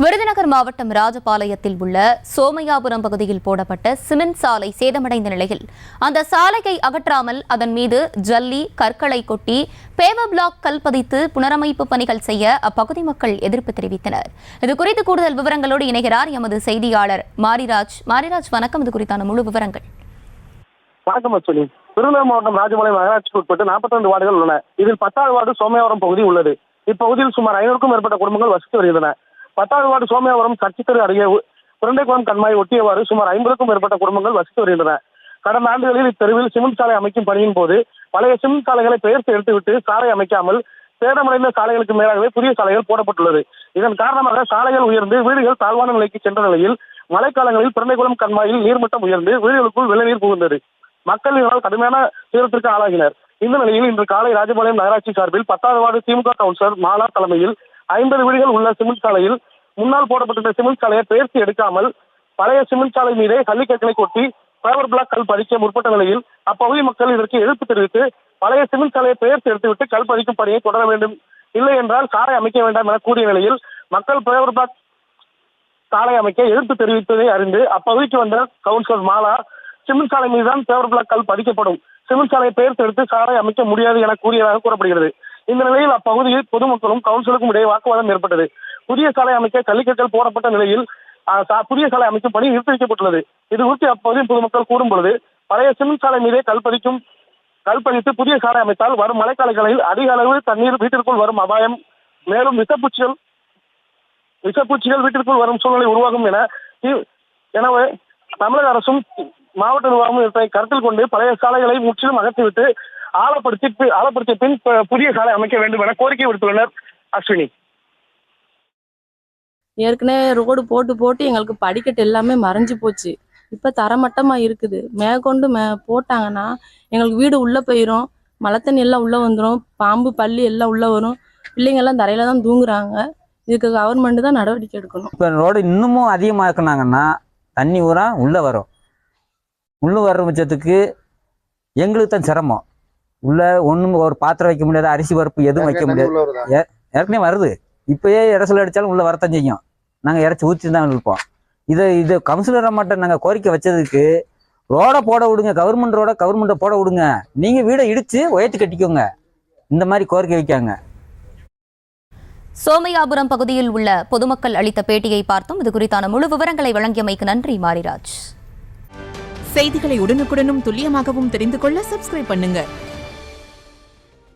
விருதுநகர் மாவட்டம் ராஜபாளையத்தில் உள்ள சோமையாபுரம் பகுதியில் போடப்பட்ட சிமெண்ட் சாலை சேதமடைந்த நிலையில் அந்த சாலையை அகற்றாமல் அதன் மீது ஜல்லி கற்களை கொட்டி பேவர் பிளாக் கல் பதித்து புனரமைப்பு பணிகள் செய்ய அப்பகுதி மக்கள் எதிர்ப்பு தெரிவித்தனர். இதுகுறித்து கூடுதல் விவரங்களோடு இணைகிறார் எமது செய்தியாளர் மாரிராஜ். வணக்கம். இது குறித்தான முழு விவரங்கள். வணக்கம் அஸ்வினி. விருதுநகர் மாவட்டம் ராஜபாளையம் நகராட்சிக்கு உட்பட்டு 42 வார்டுகள் உள்ளன. இதில் 10வது வார்டு சோமையாபுரம் பகுதி உள்ளது. இப்பகுதியில் சுமார் 500க்கும் மேற்பட்ட குடும்பங்கள் வசித்து வருகின்றன. 10வது வார்டு சோமையாபுரம் சர்ச்சைக்கரு அருகே உருண்டைக்குளம் கண்மாய் ஒட்டியவாறு சுமார் 50க்கும் மேற்பட்ட குடும்பங்கள் வசித்து வருகின்றன. கடந்த ஆண்டுகளில் இத்தெருவில் சிமெண்ட் சாலை அமைக்கும் பணியின் போது பழைய சிமெண்ட் சாலைகளை பெயர்த்து எடுத்துவிட்டு சாலை அமைக்காமல் சேதமடைந்த சாலைகளுக்கு மேலாகவே புதிய சாலைகள் போடப்பட்டுள்ளது. இதன் காரணமாக சாலைகள் உயர்ந்து வீடுகள் தாழ்வான நிலைக்கு சென்ற நிலையில் மழைக்காலங்களில் பிறந்தைக்குளம் கண்மாயில் நீர்மட்டம் உயர்ந்து வீடுகளுக்குள் வெள்ளநீர் புகுந்தது. மக்கள் இதனால் கடுமையான துயரத்திற்கு ஆளாகினர். இந்த நிலையில் இன்று காலை ராஜபாளையம் நகராட்சி சார்பில் 10வது வார்டு திமுக கவுன்சிலர் மாலா தலைமையில் 50 வீடுகள் உள்ள சிமெண்ட் சாலையில் முன்னால் போடப்பட்டிருந்த சிமெண்ட் சாலையை பெயர்த்து எடுக்காமல் பழைய சிமெண்ட் சாலை மீதே கல்லிக்கற்களை கொட்டி பேவர் பிளாக் கல் பதிக்க முற்பட்ட நிலையில் அப்பகுதி மக்கள் இதற்கு எதிர்ப்பு தெரிவித்து பழைய சிமெண்ட் சாலையை பெயர்த்து எடுத்துவிட்டு கல் பதிக்கும் பணியை தொடர வேண்டும், இல்லை என்றால் சாலை அமைக்க வேண்டாம் என கூறிய நிலையில் மக்கள் பேவர் பிளாக் சாலை அமைக்க எதிர்ப்பு தெரிவித்ததை அறிந்து அப்பகுதிக்கு வந்த கவுன்சிலர் மாலா சிமெண்ட் சாலை மீதுதான் பேவர் பிளாக் கல் பதிக்கப்படும், சிமெண்ட் சாலையை பெயர்த்து எடுத்து சாலை அமைக்க முடியாது என கூறியதாக கூறப்படுகிறது. இந்த நிலையில் அப்பகுதியில் பொதுமக்களும் கவுன்சிலருக்கும் இடையே வாக்குவாதம் ஏற்பட்டது. புதிய சாலை அமைக்க கல்லிக்கற்கள் போடப்பட்ட நிலையில் புதிய சாலை அமைக்கும் பணி நிறுத்தி வைக்கப்பட்டுள்ளது. இது குறித்து அப்பகுதியில் பொதுமக்கள் கூறும் பொழுது பழைய சிமெண்ட் சாலை மீதே கல் பதித்து புதிய சாலை அமைத்தால் வரும் மழைக்காலங்களில் அதிக அளவு தண்ணீர் வீட்டிற்குள் வரும் அபாயம், மேலும் விஷப்பூச்சிகள் வீட்டிற்குள் வரும் சூழ்நிலை உருவாகும் எனவே தமிழக அரசும் மாவட்ட நிர்வாகமும் இவற்றை கருத்தில் கொண்டு பழைய சாலைகளை முற்றிலும் அகற்றிவிட்டு ஆழப்படுத்திய பின் புதிய சாலை அமைக்க வேண்டும் என கோரிக்கை விடுத்துள்ளனர். அஸ்வினி, ஏற்கனவே ரோடு போட்டு எங்களுக்கு படிக்கட்டு எல்லாமே மறைஞ்சு போச்சு. இப்போ தரமட்டமாக இருக்குது. மேற்கொண்டு போட்டாங்கன்னா எங்களுக்கு வீடு உள்ளே போயிடும், மழை தண்ணி எல்லாம் உள்ளே வந்துடும், பாம்பு பள்ளி எல்லாம் உள்ளே வரும், பிள்ளைங்க எல்லாம் தரையில தான் தூங்குறாங்க. இதுக்கு கவர்மெண்ட் தான் நடவடிக்கை எடுக்கணும். இப்போ ரோடு இன்னமும் அதிகமாக்குனாங்கன்னா தண்ணி ஊரா உள்ளே வரும். உள்ளே வர்ற பட்சத்துக்கு எங்களுக்கு தான் சிரமம். உள்ள ஒன்றும் ஒரு பாத்திரம் வைக்க முடியாது, அரிசி பருப்பு எதுவும் வைக்க முடியாது. ஏற்கனவே வருது. இப்பயே இறசல் அடித்தாலும் உள்ள வரத்தான் செய்யும். நாங்கள் இறச்சி ஊற்றி தான் இருப்போம். இது கவுன்சிலரை மட்டும் நாங்கள் கோரிக்கை வச்சதுக்கு ரோடை போட விடுங்க, கவர்மெண்ட்டை போட விடுங்க, நீங்கள் வீடை இடித்து உயர்த்தி கட்டிக்கோங்க, இந்த மாதிரி கோரிக்கை வைக்காங்க. சோமையாபுரம் பகுதியில் உள்ள பொதுமக்கள் அளித்த பேட்டியை பார்த்தோம். இது குறித்தான முழு விவரங்களை வழங்கியமைக்கு நன்றி மாரிராஜ். செய்திகளை உடனுக்குடனும் துல்லியமாகவும் தெரிந்து கொள்ள சப்ஸ்கிரைப் பண்ணுங்க.